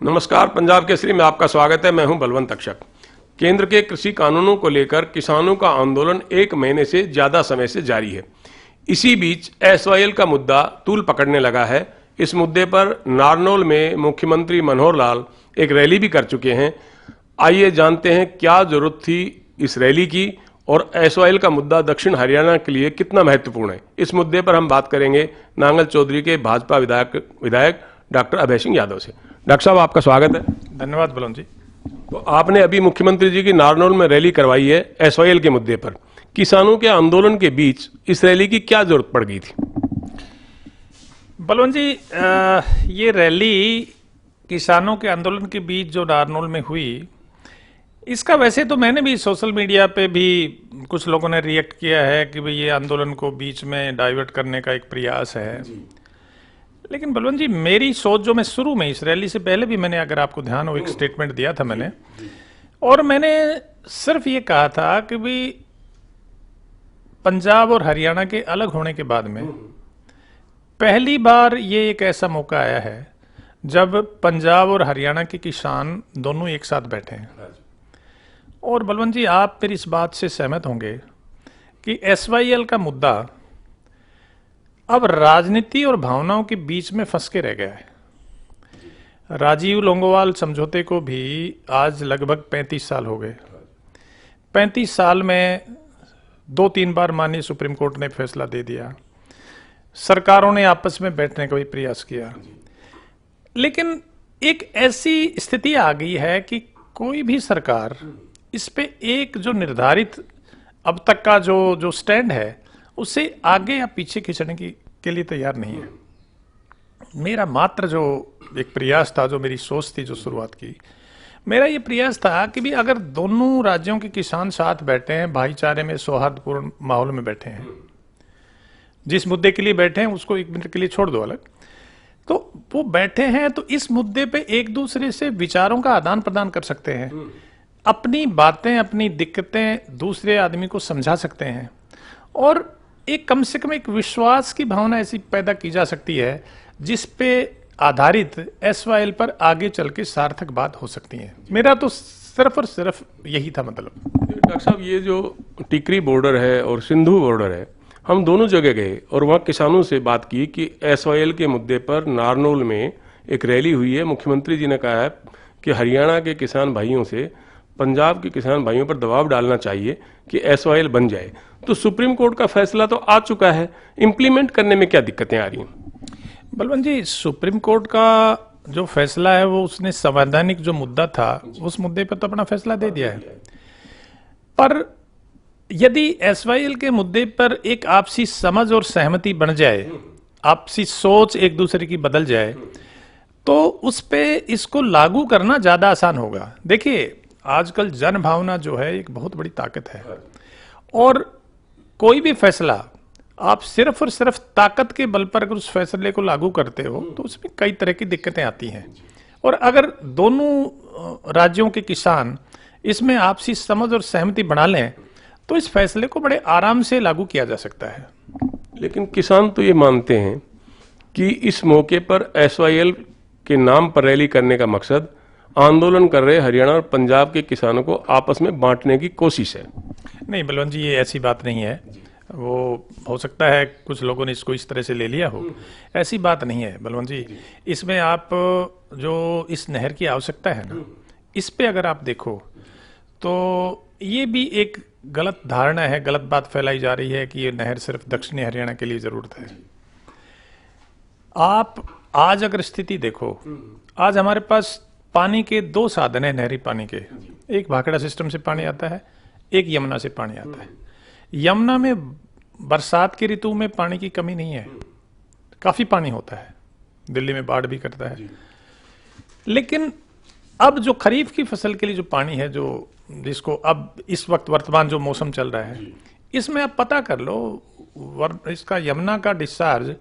नमस्कार, पंजाब केसरी में आपका स्वागत है। मैं हूं बलवंत अक्षक। केंद्र के कृषि कानूनों को लेकर किसानों का आंदोलन 1 महीने से ज्यादा समय से जारी है। इसी बीच एसवाईएल का मुद्दा तूल पकड़ने लगा है। इस मुद्दे पर नारनौल में मुख्यमंत्री मनोहर लाल एक रैली भी कर चुके हैं। आइए जानते हैं क्या जरूरत थी इस रैली की और एसवाईएल का मुद्दा दक्षिण हरियाणा के लिए कितना महत्वपूर्ण है। इस मुद्दे पर हम बात करेंगे नांगल चौधरी के भाजपा विधायक डॉक्टर अभय सिंह यादव से। डॉक्टर साहब, आपका स्वागत है। धन्यवाद बलवंत जी। तो आपने अभी मुख्यमंत्री जी की नारनौल में रैली करवाई है एसवाईएल के मुद्दे पर। किसानों के आंदोलन के बीच इस रैली की क्या जरूरत पड़ गई थी? बलवंत जी, ये रैली किसानों के आंदोलन के बीच जो नारनौल में हुई, इसका वैसे तो मैंने भी सोशल मीडिया पे भी कुछ लोगों ने रिएक्ट किया है कि भाई ये आंदोलन को बीच में डाइवर्ट करने का एक प्रयास है। लेकिन बलवंत जी, मेरी सोच जो मैं शुरू में इस रैली से पहले भी मैंने, अगर आपको ध्यान हो, एक स्टेटमेंट दिया था मैंने, और मैंने सिर्फ ये कहा था कि भाई पंजाब और हरियाणा के अलग होने के बाद में पहली बार ये एक ऐसा मौका आया है जब पंजाब और हरियाणा के किसान दोनों एक साथ बैठे हैं। और बलवंत जी, आप फिर इस बात से सहमत होंगे कि एसवाईएल का मुद्दा अब राजनीति और भावनाओं के बीच में फंस के रह गया है। राजीव लोंगोवाल समझौते को भी आज लगभग 35 साल हो गए। 35 साल में 2-3 बार माननीय सुप्रीम कोर्ट ने फैसला दे दिया, सरकारों ने आपस में बैठने का भी प्रयास किया, लेकिन एक ऐसी स्थिति आ गई है कि कोई भी सरकार इस पे एक जो निर्धारित अब तक का जो स्टैंड है उससे आगे या पीछे खींचने के लिए तैयार नहीं है। मेरा मात्र जो एक प्रयास था, जो मेरी सोच थी, जो शुरुआत की, मेरा ये प्रयास था कि भी अगर दोनों राज्यों के किसान साथ बैठे हैं, भाईचारे में, सौहार्दपूर्ण माहौल में बैठे हैं, जिस मुद्दे के लिए बैठे हैं उसको 1 मिनट के लिए छोड़ दो अलग, तो वो बैठे हैं तो इस मुद्दे पे एक दूसरे से विचारों का आदान प्रदान कर सकते हैं, अपनी बातें, अपनी दिक्कतें दूसरे आदमी को समझा सकते हैं, और एक कम से कम एक विश्वास की भावना ऐसी पैदा की जा सकती है जिस पे आधारित एसवाईएल पर आगे चल के सार्थक बात हो सकती है। मेरा तो सिर्फ और सिर्फ यही था मतलब। डॉक्टर साहब, ये जो टिकरी बॉर्डर है और सिंधु बॉर्डर है, हम दोनों जगह गए और वहाँ किसानों से बात की कि एसवाईएल के मुद्दे पर नारनौल में एक रैली हुई है। मुख्यमंत्री जी ने कहा है कि हरियाणा के किसान भाइयों से पंजाब के किसान भाइयों पर दबाव डालना चाहिए कि एसवाईएल बन जाए। तो सुप्रीम कोर्ट का फैसला तो आ चुका है, इंप्लीमेंट करने में क्या दिक्कतें आ रही हैं? बलवंत जी, सुप्रीम कोर्ट का जो फैसला है वो उसने संवैधानिक जो मुद्दा था उस मुद्दे पर तो अपना फैसला दे दिया है, पर यदि एसवाईएल के मुद्दे पर एक आपसी समझ और सहमति बन जाए, आपसी सोच एक दूसरे की बदल जाए, तो उस पे इसको लागू करना ज्यादा आसान होगा। देखिए, आजकल जन भावना जो है एक बहुत बड़ी ताकत है, और कोई भी फैसला आप सिर्फ और सिर्फ ताकत के बल पर अगर उस फैसले को लागू करते हो तो उसमें कई तरह की दिक्कतें आती हैं। और अगर दोनों राज्यों के किसान इसमें आपसी समझ और सहमति बना लें तो इस फैसले को बड़े आराम से लागू किया जा सकता है। लेकिन किसान तो ये मानते हैं कि इस मौके पर एसवाईएल के नाम पर रैली करने का मकसद आंदोलन कर रहे हरियाणा और पंजाब के किसानों को आपस में बांटने की कोशिश है। नहीं बलवंत जी, ये ऐसी बात नहीं है। वो हो सकता है कुछ लोगों ने इसको इस तरह से ले लिया हो, ऐसी बात नहीं है बलवंत जी। इसमें आप जो इस नहर की आवश्यकता है ना, इस पे अगर आप देखो तो ये भी एक गलत धारणा है, गलत बात फैलाई जा रही है कि ये नहर सिर्फ दक्षिणी हरियाणा के लिए जरूरत है। आप आज अगर स्थिति देखो, आज हमारे पास पानी के 2 साधन है नहरी पानी के। एक भाखड़ा सिस्टम से पानी आता है, एक यमुना से पानी आता है। यमुना में बरसात की ऋतु में पानी की कमी नहीं है, काफी पानी होता है, दिल्ली में बाढ़ भी करता है। लेकिन अब जो खरीफ की फसल के लिए जो पानी है, जो जिसको अब इस वक्त वर्तमान जो मौसम चल रहा है, इसमें आप पता कर लो, इसका यमुना का डिस्चार्ज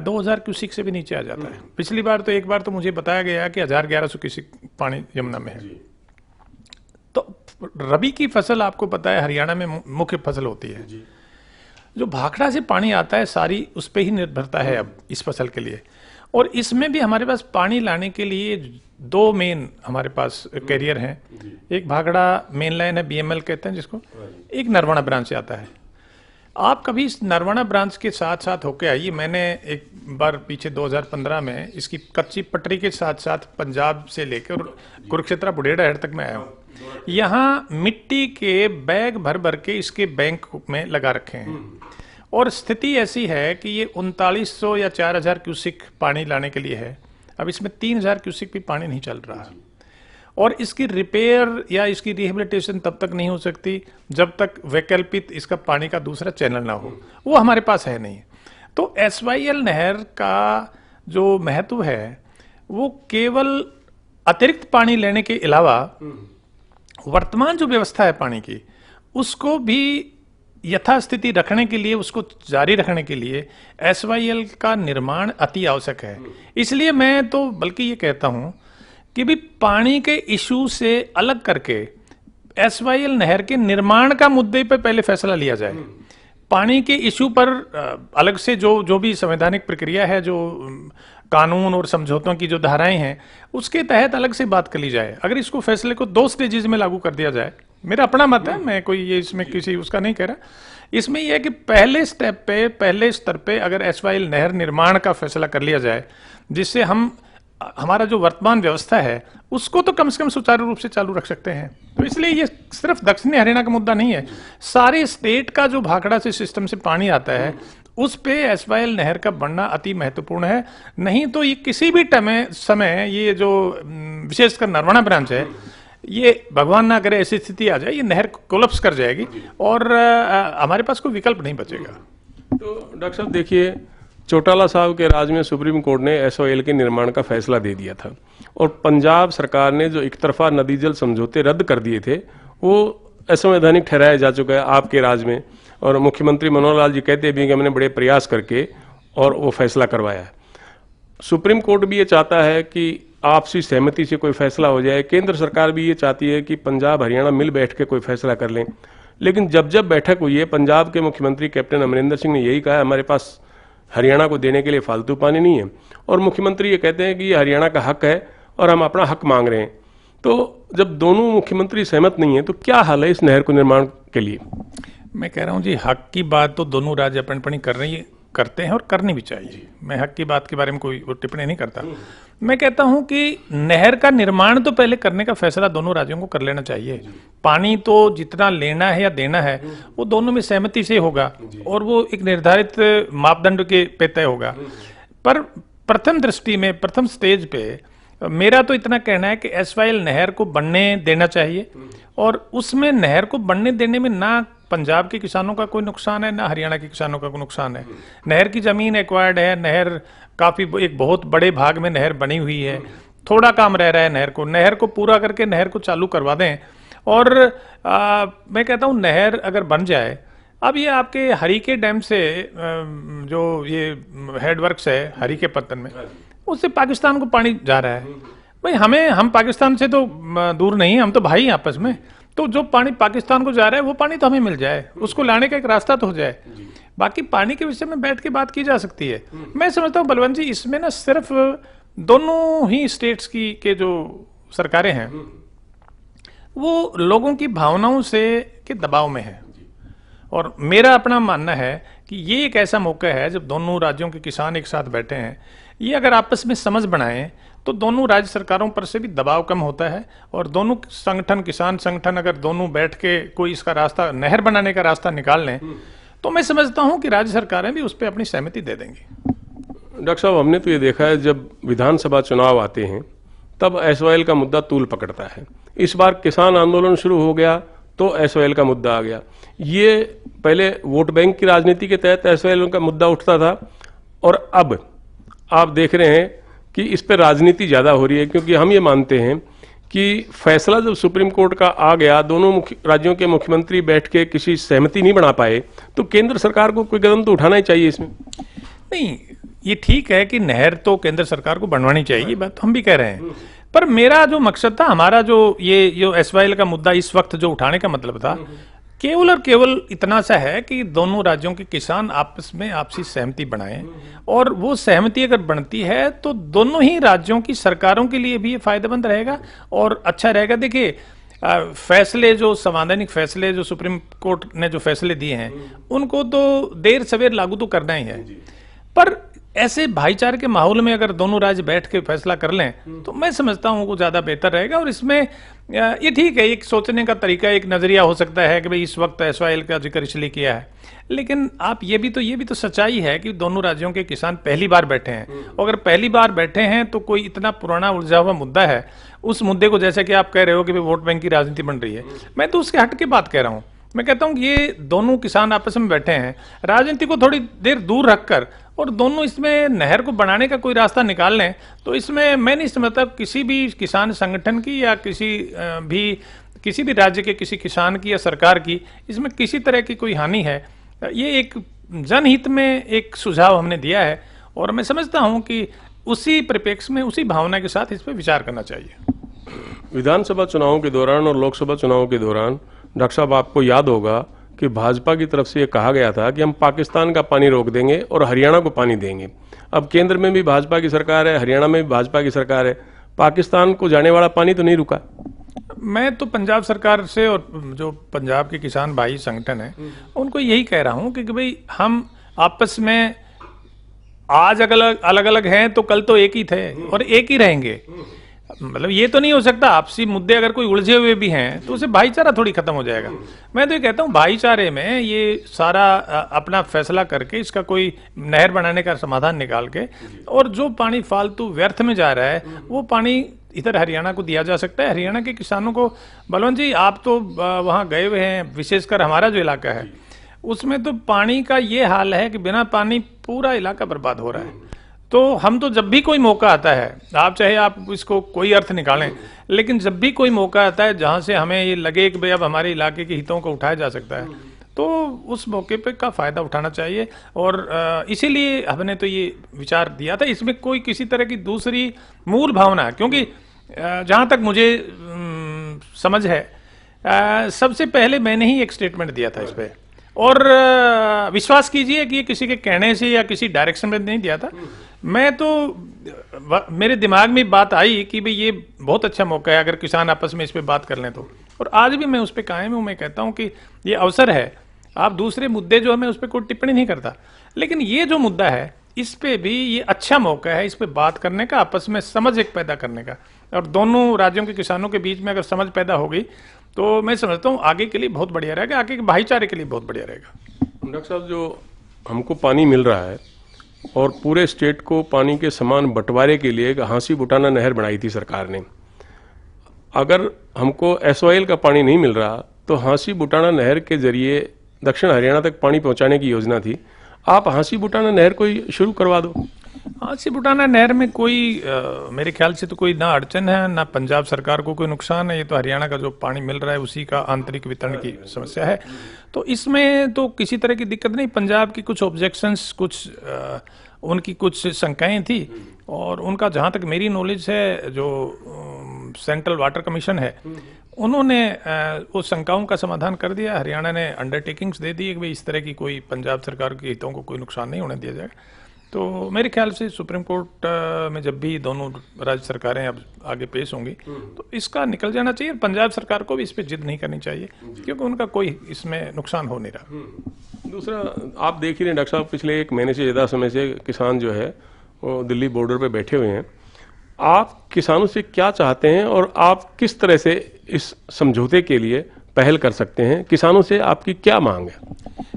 2000 क्यूसिक से भी नीचे आ जाता है। पिछली बार तो एक बार तो मुझे बताया गया कि 1100 क्यूसिक पानी यमुना में है। तो रबी की फसल आपको पता है हरियाणा में मुख्य फसल होती है। जो भाखड़ा से पानी आता है सारी उस पर ही निर्भरता है अब इस फसल के लिए। और इसमें भी हमारे पास पानी लाने के लिए दो मेन हमारे पास कैरियर हैं। एक भाखड़ा मेन लाइन है, BML कहते हैं जिसको, एक नरवाना ब्रांच से आता है। आप कभी इस नरवाना ब्रांच के साथ साथ होके आइए। मैंने एक बार पीछे 2015 में इसकी कच्ची पटरी के साथ साथ पंजाब से लेकर कुरुक्षेत्र बुढ़ेड़ाहेड़ तक मैं आया हूँ। यहाँ मिट्टी के बैग भर भर के इसके बैंक में लगा रखे हैं और स्थिति ऐसी है कि ये 3900 या 4000 क्यूसिक पानी लाने के लिए है। अब इसमें 3000 क्यूसिक भी पानी नहीं चल रहा है और इसकी रिपेयर या इसकी रिहेबिलिटेशन तब तक नहीं हो सकती जब तक वैकल्पिक इसका पानी का दूसरा चैनल ना हो। वो हमारे पास है नहीं। तो SYL नहर का जो महत्व है वो केवल अतिरिक्त पानी लेने के अलावा वर्तमान जो व्यवस्था है पानी की उसको भी यथास्थिति रखने के लिए, उसको जारी रखने के लिए SYL का निर्माण अति आवश्यक है। इसलिए मैं तो बल्कि ये कहता हूं कि भी पानी के इशू से अलग करके SYL नहर के निर्माण का मुद्दे पर पहले फैसला लिया जाए। पानी के इशू पर अलग से जो भी संवैधानिक प्रक्रिया है, जो कानून और समझौतों की जो धाराएं हैं, उसके तहत अलग से बात कर ली जाए। अगर इसको फैसले को 2 स्टेजेस में लागू कर दिया जाए, मेरा अपना मत है, मैं कोई ये इसमें किसी उसका नहीं कह रहा। इसमें यह है कि पहले स्टेप पे, पहले स्तर पे अगर SYL नहर निर्माण का फैसला कर लिया जाए, जिससे हमारा जो वर्तमान व्यवस्था है उसको तो कम से कम सुचारू रूप से चालू रख सकते हैं। तो इसलिए ये सिर्फ दक्षिणी हरियाणा का मुद्दा नहीं है, सारे स्टेट का जो भाखड़ा से सिस्टम से पानी आता है उस पे SYL नहर का बनना अति महत्वपूर्ण है। नहीं तो ये किसी भी समय ये जो विशेषकर नरवाना ब्रांच है, ये भगवान ना करे ऐसी स्थिति आ जाए, ये नहर कोलैप्स कर जाएगी और हमारे पास कोई विकल्प नहीं बचेगा। तो डॉक्टर साहब देखिए, चौटाला साहब के राज में सुप्रीम कोर्ट ने SYL के निर्माण का फैसला दे दिया था और पंजाब सरकार ने जो एक तरफा नदी जल समझौते रद्द कर दिए थे वो असंवैधानिक ठहराया जा चुका है आपके राज में। और मुख्यमंत्री मनोहर लाल जी कहते भी कि हमने बड़े प्रयास करके और वो फैसला करवाया है। सुप्रीम कोर्ट भी ये चाहता है कि आपसी सहमति से कोई फैसला हो जाए। केंद्र सरकार भी ये चाहती है कि पंजाब हरियाणा मिल बैठ के कोई फैसला कर लें। लेकिन जब बैठक हुई है, पंजाब के मुख्यमंत्री कैप्टन अमरिंदर सिंह ने यही कहा है हमारे पास हरियाणा को देने के लिए फालतू पानी नहीं है, और मुख्यमंत्री ये कहते हैं कि ये हरियाणा का हक है और हम अपना हक मांग रहे हैं। तो जब दोनों मुख्यमंत्री सहमत नहीं है तो क्या हाल है इस नहर को निर्माण के लिए? मैं कह रहा हूं जी, हक की बात तो दोनों राज्य अपनी करते हैं और करनी भी चाहिए। मैं हक की बात के बारे में कोई टिप्पणी नहीं करता। मैं कहता हूं कि नहर का निर्माण तो पहले करने का फैसला दोनों राज्यों को कर लेना चाहिए। पानी तो जितना लेना है या देना है वो दोनों में सहमति से होगा और वो एक निर्धारित मापदंड के पे तय होगा। पर प्रथम दृष्टि में, प्रथम स्टेज पे मेरा तो इतना कहना है कि SYL नहर को बनने देना चाहिए और उसमें नहर को बनने देने में ना पंजाब के किसानों का कोई नुकसान है, ना हरियाणा के किसानों का कोई नुकसान है। नहर की जमीन एक्वायर्ड है, नहर काफी एक बहुत बड़े भाग में नहर बनी हुई है, थोड़ा काम रह रहा है नहर को पूरा करके नहर को चालू करवा दें। और मैं कहता हूँ नहर अगर बन जाए, अब ये आपके हरीके डैम से जो ये हेडवर्क्स है हरीके पत्तन में, उससे पाकिस्तान को पानी जा रहा है। भाई हम पाकिस्तान से तो दूर नहीं, हम तो भाई हैं आपस में। तो जो पानी पाकिस्तान को जा रहा है वो पानी तो हमें मिल जाए, उसको लाने का एक रास्ता तो हो जाए। बाकी पानी के विषय में बैठ के बात की जा सकती है। मैं समझता हूँ बलवंत जी, इसमें ना सिर्फ दोनों ही स्टेट्स के जो सरकारें हैं वो लोगों की भावनाओं से के दबाव में है। और मेरा अपना मानना है कि ये एक ऐसा मौका है जब दोनों राज्यों के किसान एक साथ बैठे हैं, ये अगर आपस में समझ बनाएं तो दोनों राज्य सरकारों पर से भी दबाव कम होता है और दोनों संगठन, किसान संगठन अगर दोनों बैठ के कोई इसका रास्ता, नहर बनाने का रास्ता निकाल लें, तो मैं समझता हूं कि राज्य सरकारें भी उस पर अपनी सहमति दे देंगी। डॉक्टर साहब, हमने तो ये देखा है जब विधानसभा चुनाव आते हैं तब SYL का मुद्दा तूल पकड़ता है। इस बार किसान आंदोलन शुरू हो गया तो SYL का मुद्दा आ गया। ये पहले वोट बैंक की राजनीति के तहत SYL का मुद्दा उठता था और अब आप देख रहे हैं कि इस पर राजनीति ज़्यादा हो रही है, क्योंकि हम ये मानते हैं कि फैसला जब सुप्रीम कोर्ट का आ गया, दोनों राज्यों के मुख्यमंत्री बैठ के किसी सहमति नहीं बना पाए, तो केंद्र सरकार को कोई कदम तो उठाना ही चाहिए इसमें। नहीं, ये ठीक है कि नहर तो केंद्र सरकार को बनवानी चाहिए, बात हम भी कह रहे हैं। पर मेरा जो मकसद था, हमारा जो SYL का मुद्दा इस वक्त जो उठाने का मतलब था केवल और केवल इतना सा है कि दोनों राज्यों के किसान आपस में आपसी सहमति बनाएं, और वो सहमति अगर बनती है तो दोनों ही राज्यों की सरकारों के लिए भी ये फायदेमंद रहेगा और अच्छा रहेगा। देखिए, फैसले जो संवैधानिक फैसले जो सुप्रीम कोर्ट ने जो फैसले दिए हैं उनको तो देर सवेर लागू तो करना ही है, पर ऐसे भाईचारे के माहौल में अगर दोनों राज्य बैठ के फैसला कर लें तो मैं समझता हूं वो ज्यादा बेहतर रहेगा। और इसमें ये ठीक है, एक सोचने का तरीका, एक नजरिया हो सकता है कि भाई इस वक्त एसवाईएल का जिक्र इसलिए किया है, लेकिन आप ये भी तो सच्चाई है कि दोनों राज्यों के किसान पहली बार बैठे हैं। अगर पहली बार बैठे हैं तो कोई इतना पुराना उलझा हुआ मुद्दा है, उस मुद्दे को जैसे कि आप कह रहे हो कि भाई वोट बैंक की राजनीति बन रही है, मैं तो उसके हट के बात कह रहा हूं। मैं कहता हूं कि ये दोनों किसान आपस में बैठे हैं, राजनीति को थोड़ी देर दूर रखकर और दोनों इसमें नहर को बनाने का कोई रास्ता निकाल लें, तो इसमें मैं नहीं समझता किसी भी किसान संगठन की या किसी भी राज्य के किसी किसान की या सरकार की इसमें किसी तरह की कोई हानि है। ये एक जनहित में एक सुझाव हमने दिया है और मैं समझता हूं कि उसी परिप्रेक्ष्य में उसी भावना के साथ इस पर विचार करना चाहिए। विधानसभा चुनावों के दौरान और लोकसभा चुनावों के दौरान डॉक्टर साहब, आपको याद होगा कि भाजपा की तरफ से ये कहा गया था कि हम पाकिस्तान का पानी रोक देंगे और हरियाणा को पानी देंगे। अब केंद्र में भी भाजपा की सरकार है, हरियाणा में भी भाजपा की सरकार है, पाकिस्तान को जाने वाला पानी तो नहीं रुका। मैं तो पंजाब सरकार से और जो पंजाब के किसान भाई संगठन है उनको यही कह रहा हूं कि भाई हम आपस में आज अलग अलग हैं तो कल तो एक ही थे और एक ही रहेंगे। मतलब ये तो नहीं हो सकता, आपसी मुद्दे अगर कोई उलझे हुए भी हैं तो उसे भाईचारा थोड़ी खत्म हो जाएगा। मैं तो ये कहता हूँ भाईचारे में ये सारा अपना फैसला करके इसका कोई नहर बनाने का समाधान निकाल के, और जो पानी फालतू व्यर्थ में जा रहा है वो पानी इधर हरियाणा को दिया जा सकता है। हरियाणा के किसानों को, बलवंत जी आप तो वहाँ गए हुए हैं, विशेषकर हमारा जो इलाका है उसमें तो पानी का ये हाल है कि बिना पानी पूरा इलाका बर्बाद हो रहा है। तो हम तो जब भी कोई मौका आता है, चाहे आप इसको कोई अर्थ निकालें, लेकिन जब भी कोई मौका आता है जहां से हमें ये लगे कि भाई अब हमारे इलाके के हितों को उठाया जा सकता है तो उस मौके पे का फायदा उठाना चाहिए। और इसीलिए हमने तो ये विचार दिया था। इसमें कोई किसी तरह की दूसरी मूल भावना, क्योंकि जहां तक मुझे समझ है सबसे पहले मैंने ही एक स्टेटमेंट दिया था इस पे, और विश्वास कीजिए कि ये किसी के कहने से या किसी डायरेक्शन में नहीं दिया था। मैं तो मेरे दिमाग में बात आई कि भाई ये बहुत अच्छा मौका है अगर किसान आपस में इस पे बात कर लें तो, और आज भी मैं उस पर कायम हूं। मैं कहता हूं कि ये अवसर है। आप दूसरे मुद्दे जो है मैं उस पर कोई टिप्पणी नहीं करता, लेकिन ये जो मुद्दा है इस पे भी ये अच्छा मौका है इस पे बात करने का, आपस में समझ एक पैदा करने का। और दोनों राज्यों के किसानों के बीच में अगर समझ पैदा हो गई तो मैं समझता हूँ आगे के लिए बहुत बढ़िया रहेगा, आगे के भाईचारे के लिए बहुत बढ़िया रहेगा। डॉक्टर साहब, जो हमको पानी मिल रहा है और पूरे स्टेट को पानी के समान बंटवारे के लिए एक हांसी बुटाना नहर बनाई थी सरकार ने। अगर हमको एसवाईएल का पानी नहीं मिल रहा तो हांसी बुटाना नहर के जरिए दक्षिण हरियाणा तक पानी पहुंचाने की योजना थी। आप हांसी बुटाना नहर को शुरू करवा दो। हांसी बुटाना नहर में कोई मेरे ख्याल से तो कोई ना अड़चन है ना पंजाब सरकार को कोई नुकसान है। ये तो हरियाणा का जो पानी मिल रहा है उसी का आंतरिक वितरण की समस्या है, तो इसमें तो किसी तरह की दिक्कत नहीं। पंजाब की कुछ ऑब्जेक्शंस, कुछ उनकी कुछ शंकाएं थी, और उनका जहां तक मेरी नॉलेज है जो सेंट्रल वाटर कमीशन है उन्होंने उस शंकाओं का समाधान कर दिया। हरियाणा ने अंडरटेकिंग्स दे दी कि भाई इस तरह की कोई पंजाब सरकार के हितों को कोई नुकसान नहीं होने दिया जाएगा। तो मेरे ख्याल से सुप्रीम कोर्ट में जब भी दोनों राज्य सरकारें अब आगे पेश होंगी तो इसका निकल जाना चाहिए। पंजाब सरकार को भी इस पर जिद नहीं करनी चाहिए क्योंकि उनका कोई इसमें नुकसान हो नहीं रहा। दूसरा, आप देख ही रहे डॉक्टर साहब, पिछले एक महीने से ज़्यादा समय से किसान जो है वो दिल्ली बॉर्डर पे बैठे हुए हैं। आप किसानों से क्या चाहते हैं और आप किस तरह से इस समझौते के लिए पहल कर सकते हैं? किसानों से आपकी क्या मांग है?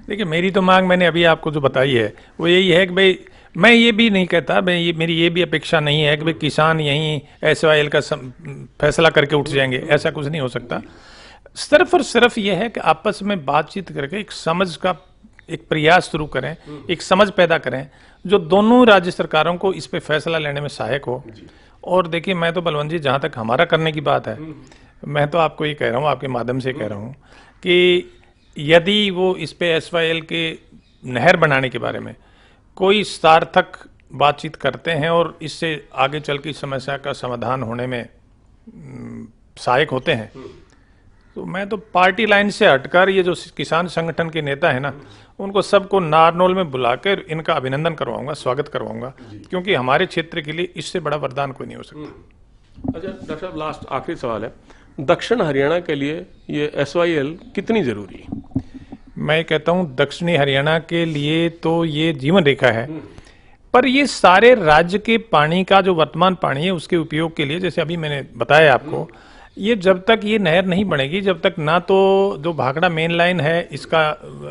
देखिए, मेरी तो मांग मैंने अभी आपको जो बताई है वो यही है कि भाई मैं ये भी नहीं कहता, मेरी ये भी अपेक्षा नहीं है कि भाई किसान यहीं एसवाईएल का फैसला करके उठ जाएंगे, ऐसा कुछ नहीं हो सकता। सिर्फ और सिर्फ ये है कि आपस में बातचीत करके एक समझ का एक प्रयास शुरू करें, एक समझ पैदा करें जो दोनों राज्य सरकारों को इस पे फैसला लेने में सहायक हो। और देखिए, मैं तो बलवंत जी, जहाँ तक हमारा करने की बात है, मैं तो आपको ये कह रहा हूँ, आपके माध्यम से कह रहा हूँ कि यदि वो इस पे एसवाईएल के नहर बनाने के बारे में कोई सार्थक बातचीत करते हैं और इससे आगे चल की समस्या का समाधान होने में सहायक होते हैं तो मैं तो पार्टी लाइन से हटकर ये जो किसान संगठन के नेता है ना, उनको सबको नारनौल में बुलाकर इनका अभिनंदन करवाऊंगा, स्वागत करवाऊंगा, क्योंकि हमारे क्षेत्र के लिए इससे बड़ा वरदान कोई नहीं हो सकता। अच्छा डॉक्टर साहब, लास्ट आखिरी सवाल है, दक्षिण हरियाणा के लिए ये SYL कितनी जरूरी है? मैं कहता हूं दक्षिणी हरियाणा के लिए तो ये जीवन रेखा है, पर ये सारे राज्य के पानी का जो वर्तमान पानी है उसके उपयोग के लिए, जैसे अभी मैंने बताया आपको, ये जब तक ये नहर नहीं बनेगी, जब तक ना तो जो भाखड़ा मेन लाइन है इसका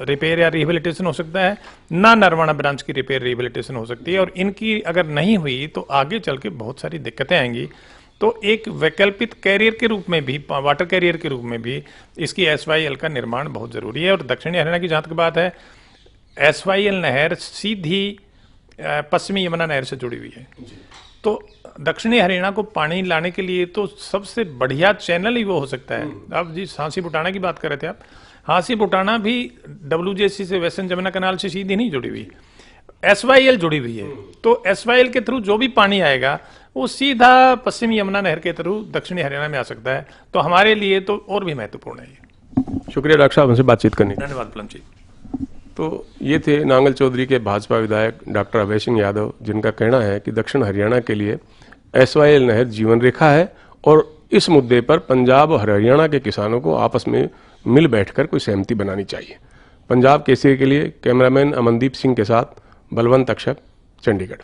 रिपेयर या रिहेबिलिटेशन हो सकता है, ना नरवाना ब्रांच की रिपेयर रिहेबिलिटेशन हो सकती है, और इनकी अगर नहीं हुई तो आगे चल के बहुत सारी दिक्कतें आएंगी। तो एक वैकल्पिक कैरियर के रूप में भी, वाटर कैरियर के रूप में भी इसकी SYL का निर्माण बहुत जरूरी है। और दक्षिणी हरियाणा की जहाँ तक बात है, SYL नहर सीधी पश्चिमी यमुना नहर से जुड़ी हुई है, तो दक्षिणी हरियाणा को पानी लाने के लिए तो सबसे बढ़िया चैनल ही वो हो सकता है। अब जी हांसी बुटाना की बात कर रहे थे आप, हांसी बुटाना भी WJC से, वेस्टर्न जमुना कैनाल से सीधी नहीं जुड़ी हुई, SYL जुड़ी हुई है। तो SYL के थ्रू जो भी पानी आएगा वो सीधा पश्चिमी यमुना नहर के थ्रू दक्षिणी हरियाणा में आ सकता है, तो हमारे लिए तो और भी महत्वपूर्ण है ये। शुक्रिया डॉक्टर साहब, हमसे बातचीत करने के लिए। धन्यवाद पलम जी। तो ये थे नांगल चौधरी के भाजपा विधायक डॉक्टर अभय सिंह यादव, जिनका कहना है कि दक्षिण हरियाणा के लिए SYL नहर जीवन रेखा है और इस मुद्दे पर पंजाब और हरियाणा के किसानों को आपस में मिल बैठकर कोई सहमति बनानी चाहिए। पंजाब केसरी के लिए कैमरामैन अमनदीप सिंह के साथ बलवंत तक्षक, चंडीगढ़।